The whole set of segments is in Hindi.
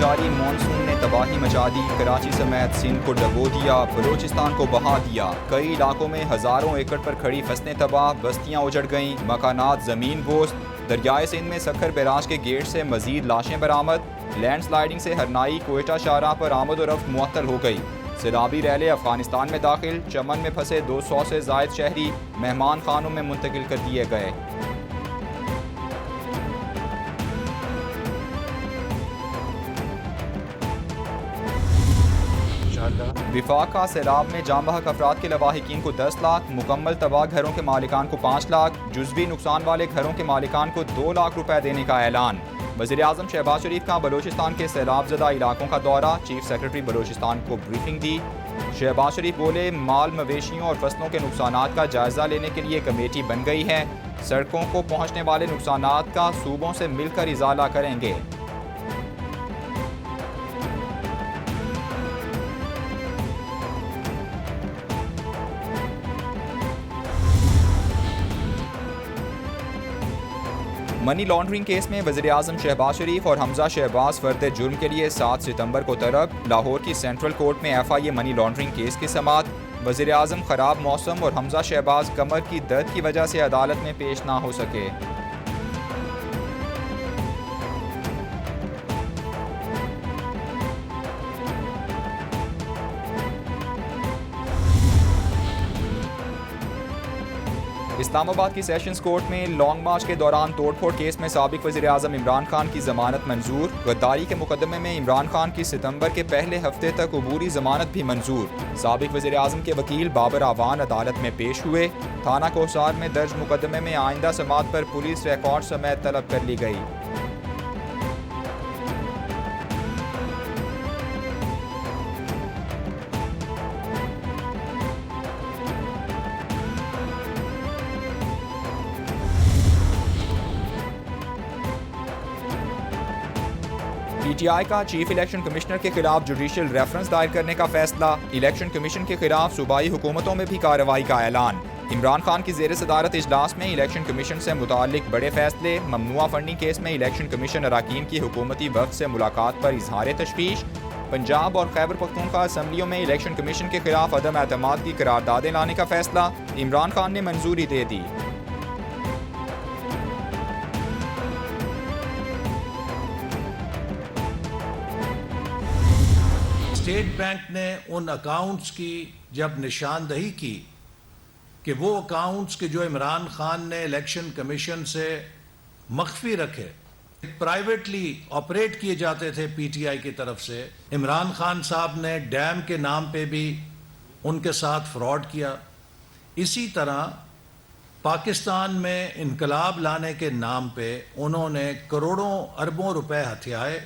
जारी मानसून ने तबाही मचा दी। कराची समेत सिंध को डबो दिया, बलोचिस्तान को बहा दिया। कई इलाकों में हजारों एकड़ पर खड़ी फसलें तबाह, बस्तियां उजड़ गईं, मकानात जमीन बोझ। दरियाए सिंध में सखर बैराज के गेट से मजीद लाशें बरामद। लैंडस्लाइडिंग से हरनाई कोयटा शाहराह पर आमद और रफ्त मुअत्तल हो गई। सैलाबी रैले अफगानिस्तान में दाखिल, चमन में फंसे 200 से जायद शहरी मेहमान खानों में मुंतकिल कर दिए गए। विफाक का सैलाब में जाम बहक अफराद के लवाहिकीन को 10 लाख, मुकम्मल तबाह घरों के मालिकान को 5 लाख, जुज़वी नुकसान वाले घरों के मालिकान को 2 लाख रुपए देने का ऐलान। वज़ीर आज़म शहबाज शरीफ का बलोचिस्तान के सैलाब ज़दा इलाकों का दौरा, चीफ सेक्रेटरी बलोचिस्तान को ब्रीफिंग दी। शहबाज शरीफ बोले, माल मवेशियों और फसलों के नुकसानात का जायजा लेने के लिए कमेटी बन गई है। सड़कों को पहुँचने वाले नुकसानात का सूबों से मिलकर इजाला करेंगे। मनी लॉन्ड्रिंग केस में वज़ीर आज़म शहबाज शरीफ और हमजा शहबाज फर्द जुर्म के लिए 7 सितंबर को तलब। लाहौर की सेंट्रल कोर्ट में FIA मनी लॉन्ड्रिंग केस की समाअत। वज़ीर आज़म खराब मौसम और हमजा शहबाज कमर की दर्द की वजह से अदालत में पेश ना हो सके। इस्लामाबाद की सेशंस कोर्ट में लॉन्ग मार्च के दौरान तोड़फोड़ केस में साबिक वज़ीर आज़म इमरान खान की जमानत मंजूर। गद्दारी के मुकदमे में इमरान खान की सितंबर के पहले हफ्ते तक अबूरी जमानत भी मंजूर। साबिक वज़ीर आज़म के वकील बाबर आवान अदालत में पेश हुए। थाना कोसार में दर्ज मुकदमे में आइंदा समाअत पर पुलिस रिकॉर्ड समेत तलब कर ली गई। PTI का चीफ इलेक्शन कमिश्नर के खिलाफ जुडिशियल रेफरेंस दायर करने का फैसला। इलेक्शन कमीशन के खिलाफ सूबाई हुकूमतों में भी कार्रवाई का ऐलान। इमरान खान की ज़ेर सदारत इजलास में इलेक्शन कमीशन से मुताल्लिक बड़े फैसले। ममनुआ फंडिंग केस में इलेक्शन कमीशन अराकीन की हुकूमती वफ्द से मुलाकात पर इजहार तशवीश। पंजाब और खैबर पख्तूनख्वा असम्बलियों में इलेक्शन कमीशन के खिलाफ अदम एतमाद की करारदादें लाने का फैसला। इमरान खान ने मंजूरी दे दी। स्टेट बैंक ने उन अकाउंट्स की जब निशानदही की कि वो अकाउंट्स के जो इमरान खान ने इलेक्शन कमीशन से मख्फी रखे, प्राइवेटली ऑपरेट किए जाते थे PTI की तरफ से, इमरान खान साहब ने डैम के नाम पे भी उनके साथ फ्रॉड किया। इसी तरह पाकिस्तान में इनकलाब लाने के नाम पे उन्होंने करोड़ों अरबों रुपए हथियाए।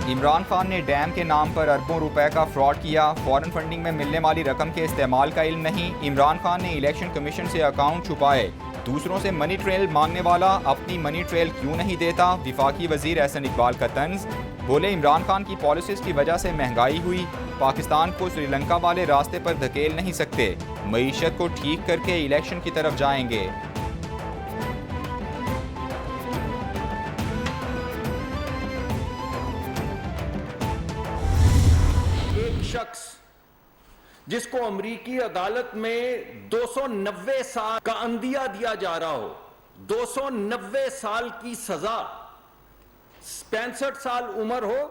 इमरान खान ने डैम के नाम पर अरबों रुपए का फ्रॉड किया। फॉरेन फंडिंग में मिलने वाली रकम के इस्तेमाल का इल्म नहीं। इमरान खान ने इलेक्शन कमीशन से अकाउंट छुपाए। दूसरों से मनी ट्रेल मांगने वाला अपनी मनी ट्रेल क्यों नहीं देता? विफाकी वजीर एहसन इकबाल का तंज। बोले, इमरान खान की पॉलिसीज की वजह से महंगाई हुई। पाकिस्तान को श्रीलंका वाले रास्ते पर धकेल नहीं सकते। मईशत को ठीक करके इलेक्शन की तरफ जाएंगे। शख्स जिसको अमरीकी अदालत में 290 साल का अंदिया दिया जा रहा हो, 290 साल की सजा, 65 साल उम्र हो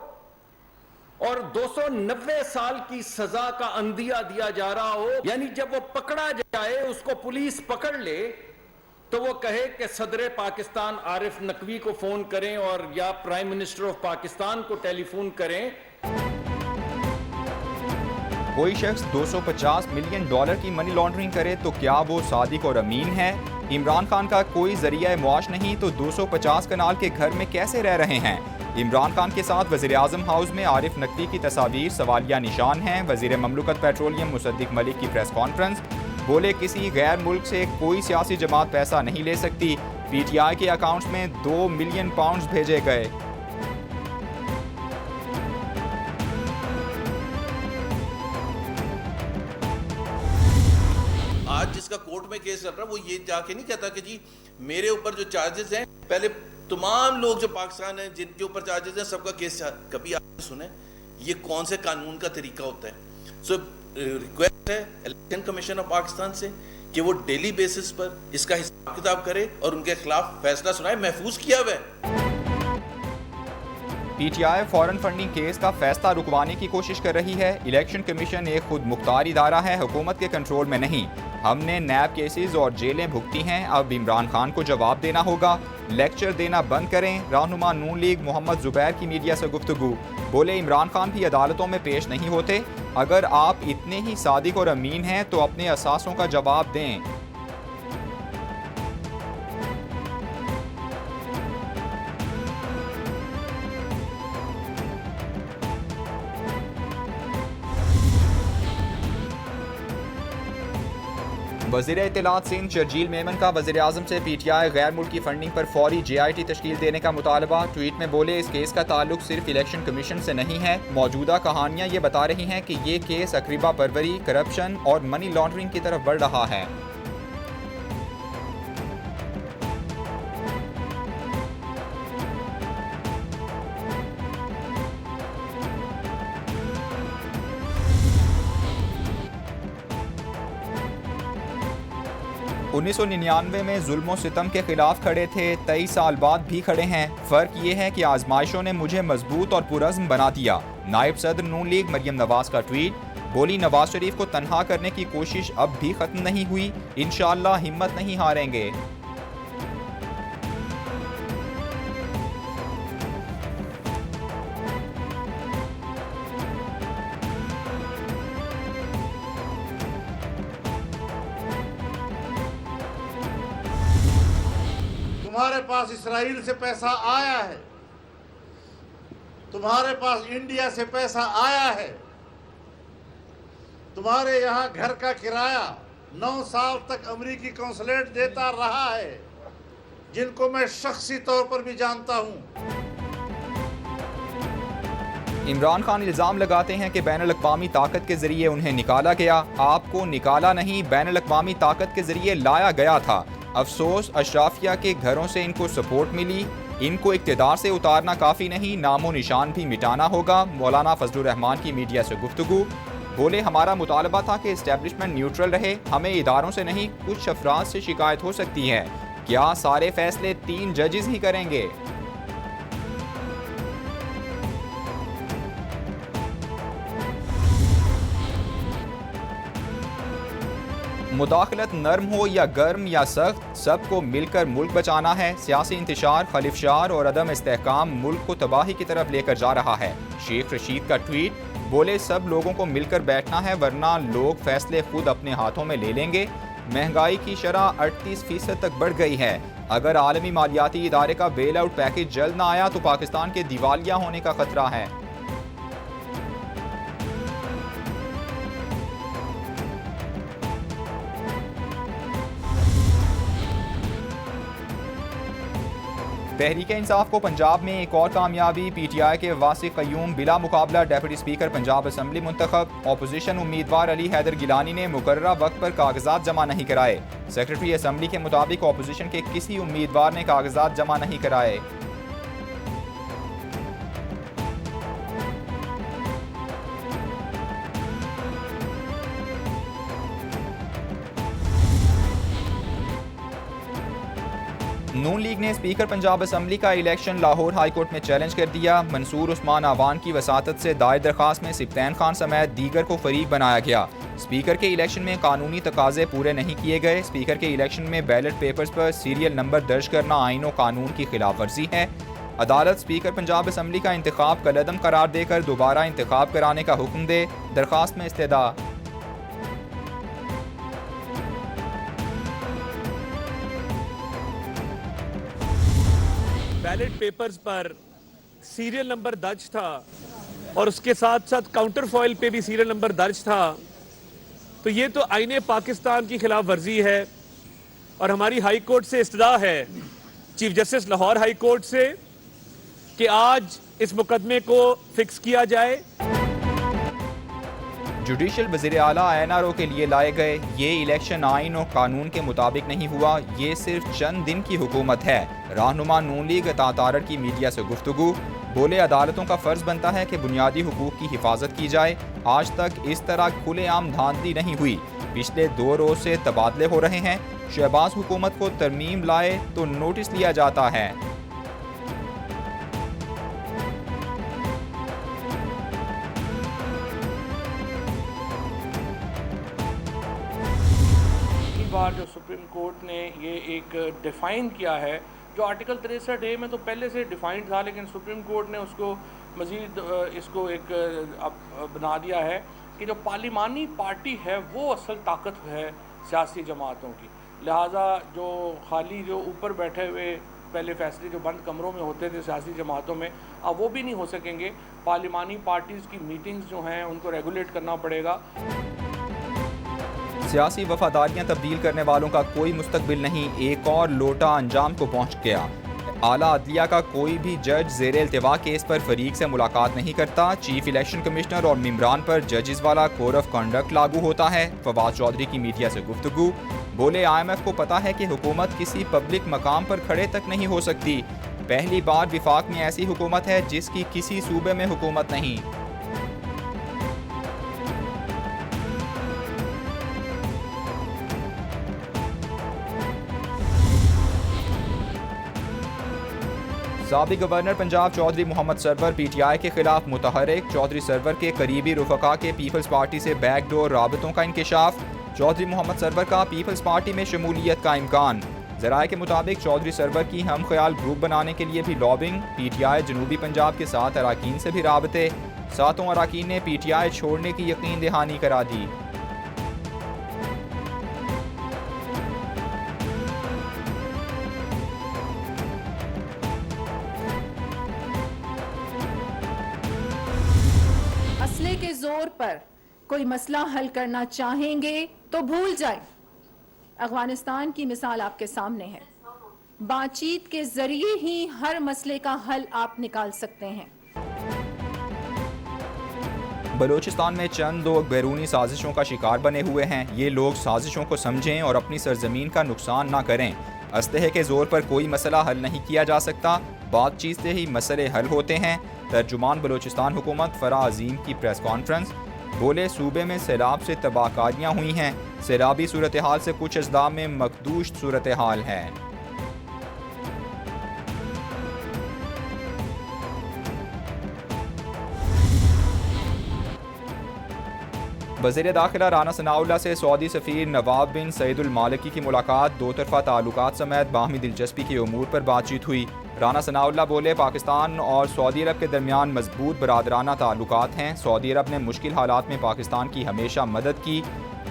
और 290 साल की सजा का अंदिया दिया जा रहा हो, यानी जब वो पकड़ा जाए, उसको पुलिस पकड़ ले तो वो कहे कि सदर पाकिस्तान आरिफ नकवी को फोन करें और या प्राइम मिनिस्टर ऑफ पाकिस्तान को टेलीफोन करें। कोई शख्स $250 मिलियन की मनी लॉन्ड्रिंग करे तो क्या वो सादिक और अमीन है? इमरान खान का कोई जरिया मुआश नहीं तो 250 कनाल के घर में कैसे रह रहे हैं? इमरान खान के साथ वज़ीर आज़म हाउस में आरिफ नकवी की तस्वीर सवालिया निशान हैं। वज़ीर ममलकत पेट्रोलियम मुसद्दिक मलिक की प्रेस कॉन्फ्रेंस। बोले, किसी गैर मुल्क से कोई सियासी जमात पैसा नहीं ले सकती। PTI के अकाउंट्स में 2 मिलियन पाउंड भेजे गए। आज जिसका कोर्ट में केस चल रहा है वो ये जाके नहीं कहता कि जी मेरे ऊपर जो चार्जेस हैं पहले तमाम लोग जो पाकिस्तान है जिनके ऊपर चार्जेस हैं सबका केस कभी आपने सुने? ये कौन से कानून का तरीका होता है? सो रिक्वेस्ट है इलेक्शन कमीशन ऑफ पाकिस्तान से कि वो डेली बेसिस पर इसका हिसाब किताब करे और उनके खिलाफ फैसला सुनाए। महफूज किया हुआ है। पीटीआई फॉरेन फंडिंग केस का फैसला रुकवाने की कोशिश कर रही है। इलेक्शन कमीशन एक खुद मुख्तार इदारा है, हुकूमत के कंट्रोल में नहीं। हमने नैब केसेस और जेलें भुगती हैं, अब इमरान खान को जवाब देना होगा। लेक्चर देना बंद करें। रहनुमा नून लीग मोहम्मद जुबैर की मीडिया से गुफ्तगू, बोले इमरान खान भी अदालतों में पेश नहीं होते। अगर आप इतने ही सादिक और अमीन हैं तो अपने असासों का जवाब दें। वज़ीर इत्तलात सिंध शर्जील मेमन का वज़ीर आज़म से पीटीआई गैर मुल्की फंडिंग पर फौरी JIT तश्कील देने का मुतालबा। ट्वीट में बोले इस केस का ताल्लुक सिर्फ इलेक्शन कमीशन से नहीं है। मौजूदा कहानियां ये बता रही हैं कि ये केस अकरीबा परवरी, करप्शन और मनी लॉन्ड्रिंग की तरफ बढ़ रहा है। उन्नीस 1999 में जुल्म सितम के खिलाफ खड़े थे, 23 साल बाद भी खड़े हैं। फ़र्क ये है कि आजमाइशों ने मुझे मजबूत और पुरज़्म बना दिया। नायब सदर नून लीग मरियम नवाज का ट्वीट, बोली नवाज शरीफ को तन्हा करने की कोशिश अब भी ख़त्म नहीं हुई, इंशाअल्लाह हिम्मत नहीं हारेंगे। तुम्हारे पास इसराइल से पैसा आया है, तुम्हारे पास इंडिया से पैसा आया है, तुम्हारे यहाँ घर का किराया 9 साल तक अमेरिकी कौंसलेट देता रहा है, जिनको मैं शख्सी तौर पर भी जानता हूँ। इमरान खान इल्ज़ाम लगाते हैं कि बैनुल-अक़वामी ताकत के जरिए उन्हें निकाला गया। आपको निकाला नहीं, बैनुल-अक़वामी ताकत के जरिए लाया गया था। अफसोस अशराफिया के घरों से इनको सपोर्ट मिली। इनको इक़्तिदार से उतारना काफ़ी नहीं, नामो निशान भी मिटाना होगा। मौलाना फजलुर रहमान की मीडिया से गुफ्तगू, बोले हमारा मुतालबा था कि इस्टेब्लिशमेंट न्यूट्रल रहे, हमें इदारों से नहीं कुछ अफराद से शिकायत हो सकती है। क्या सारे फैसले 3 जजेस ही करेंगे? मुदाखलत नरम हो या गर्म या सख्त, सबको मिलकर मुल्क बचाना है। सियासी इंतशार, खलिफशार और अदम इस्तेहकाम मुल्क को तबाही की तरफ लेकर जा रहा है। शेख रशीद का ट्वीट, बोले सब लोगों को मिलकर बैठना है वरना लोग फैसले खुद अपने हाथों में ले लेंगे। महंगाई की शरह 38% तक बढ़ गई है। अगर आलमी मालियाती इदारे का बेल आउट पैकेज जल्द ना आया तो पाकिस्तान के दिवालिया होने का खतरा है। तहरीक इंसाफ को पंजाब में एक और कामयाबी, पीटीआई के वासिक क़य्यूम बिला मुकाबला डेप्यूटी स्पीकर पंजाब असम्बली मुंतखब। अपोजिशन उम्मीदवार अली हैदर गिलानी ने मुकर्ररा वक्त पर कागजात जमा नहीं कराए। सेक्रेटरी असम्बली के मुताबिक अपोजिशन के किसी उम्मीदवार ने कागजात जमा नहीं कराए। नून लीग ने स्पीकर पंजाब असम्बली का इलेक्शन लाहौर हाई कोर्ट में चैलेंज कर दिया। मंसूर उस्मान आवान की वसातत से दायर दरखास्त में सिब्तैन खान समेत दीगर को फरीक बनाया गया। स्पीकर के इलेक्शन में कानूनी तकाजे पूरे नहीं किए गए। स्पीकर के इलेक्शन में बैलेट पेपर्स पर सीरियल नंबर दर्ज करना आईन और कानून की खिलाफ वर्जी है। अदालत स्पीकर पंजाब असम्बली का इंतखाब कलअदम करार देकर दोबारा इंतखाब कराने का हुक्म दे। दरखास्त में इस्तेदा। बैलेट पेपर्स पर सीरियल नंबर दर्ज था और उसके साथ साथ काउंटर फॉइल पे भी सीरियल नंबर दर्ज था, तो ये तो आईने पाकिस्तान की खिलाफ वर्जी है। और हमारी हाई कोर्ट से इस्तदा है, chief justice Lahore high court से, कि आज इस मुकदमे को फिक्स किया जाए। जुडिशल वज़ीर आला NRO के लिए लाए गए ये इलेक्शन आइन और कानून के मुताबिक नहीं हुआ, ये सिर्फ चंद दिन की हुकूमत है। रहनुमा नून लीग अता तारड़ की मीडिया से गुफ्तगू, बोले अदालतों का फ़र्ज बनता है कि बुनियादी हुकूक की हिफाजत की जाए। आज तक इस तरह खुलेआम धांधली नहीं हुई। पिछले 2 रोज से तबादले हो रहे हैं। शहबाज हुकूमत को तरमीम लाए तो नोटिस लिया जाता है। बार जो सुप्रीम कोर्ट ने ये एक डिफ़ाइन किया है, जो आर्टिकल 63A में तो पहले से डिफ़ाइंड था, लेकिन सुप्रीम कोर्ट ने उसको मज़ीद इसको एक बना दिया है कि जो पार्लिमानी पार्टी है वो असल ताकत है सियासी जमातों की। लिहाजा जो खाली जो ऊपर बैठे हुए पहले फैसले जो बंद कमरों में होते थे सियासी जमातों में, अब वो भी नहीं हो सकेंगे। पार्लिमानी पार्टीज़ की मीटिंग्स जो हैं उनको रेगुलेट करना पड़ेगा। सियासी वफादारियां तब्दील करने वालों का कोई मुस्तकबिल नहीं, एक और लोटा अंजाम को पहुंच गया। आला अदलिया का कोई भी जज ज़ेर इल्तिवा केस पर फरीक से मुलाकात नहीं करता। चीफ इलेक्शन कमिश्नर और मेम्बरान पर जजेस वाला कोड ऑफ कंडक्ट लागू होता है। फवाद चौधरी की मीडिया से गुफ्तगू, बोले IMF को पता है कि हुकूमत किसी पब्लिक मकाम पर खड़े तक नहीं हो सकती। पहली बार विफाक में ऐसी हुकूमत है जिसकी किसी सूबे में हुकूमत नहीं। साबिक गवर्नर पंजाब चौधरी मोहम्मद सरवर PTI के खिलाफ मुतहरिक। चौधरी सरवर के करीबी रुफका के पीपल्स पार्टी से बैकडोर राबतों का इंकशाफ। चौधरी मोहम्मद सरवर का पीपल्स पार्टी में शमूलियत का इम्कान। ज़राए के मुताबिक चौधरी सरवर की हम ख्याल ग्रुप बनाने के लिए भी लॉबिंग। PTI जनूबी पंजाब के 7 अराकीन से भी राबते। 7 अराकीन ने PTI छोड़ने की यकीन दहानी करा दी। असले के जोर पर कोई मसला हल करना चाहेंगे तो भूल जाए। अफगानिस्तान की मिसाल आपके सामने है। बातचीत के जरिए ही हर मसले का हल आप निकाल सकते हैं। बलूचिस्तान में चंद लोग बैरूनी साजिशों का शिकार बने हुए हैं। ये लोग साजिशों को समझें और अपनी सरजमीन का नुकसान ना करें। असलहे के जोर पर कोई मसला हल नहीं किया जा सकता, बातचीत से ही मसले हल होते हैं। तर्जुमान बलूचिस्तान हुकूमत फराह अजीम की प्रेस कॉन्फ्रेंस, बोले सूबे में सैलाब से तबाहकारियाँ हुई हैं। सैलाबी सूरत हाल से कुछ अजला में मखदूश सूरत हाल है। वज़ीर दाखिला राना सनाउल्लाह से सऊदी सफ़ीर नवाब बिन सईदुल मालिकी की मुलाकात। 2 तरफ़ा ताल्लुकात समेत बाहमी दिलचस्पी के उमूर पर बातचीत हुई। राना सनाउल्लाह बोले पाकिस्तान और सऊदी अरब के दरमियान मजबूत बरादराना ताल्लुकात हैं। सऊदी अरब ने मुश्किल हालात में पाकिस्तान की हमेशा मदद की।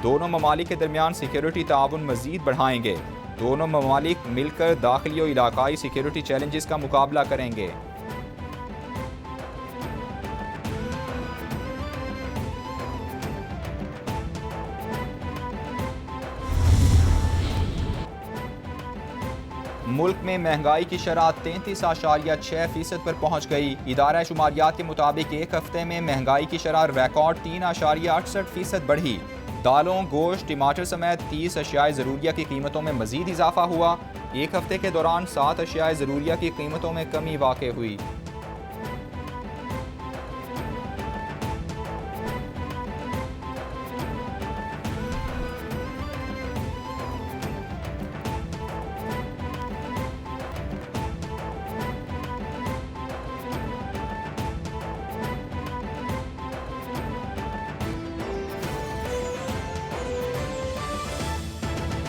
दोनों ममालिक के दरमियान सिक्योरिटी ताउन मज़ीद बढ़ाएंगे। दोनों ममालिक मिलकर दाखिली और इलाकाई सिक्योरिटी चैलेंजेस का मुकाबला करेंगे। मुल्क में महंगाई की शरह 33.6% पर पहुंच गई। इदारा शुमारियात के मुताबिक एक हफ्ते में महंगाई की शरह रिकॉर्ड 3.68% बढ़ी। दालों, गोश्त, टमाटर समेत 30 अशियाए ज़रूरिया की कीमतों में मज़ीद इजाफा हुआ। एक हफ्ते के दौरान 7 अशियाए ज़रूरिया की कीमतों में कमी वाक़ हुई।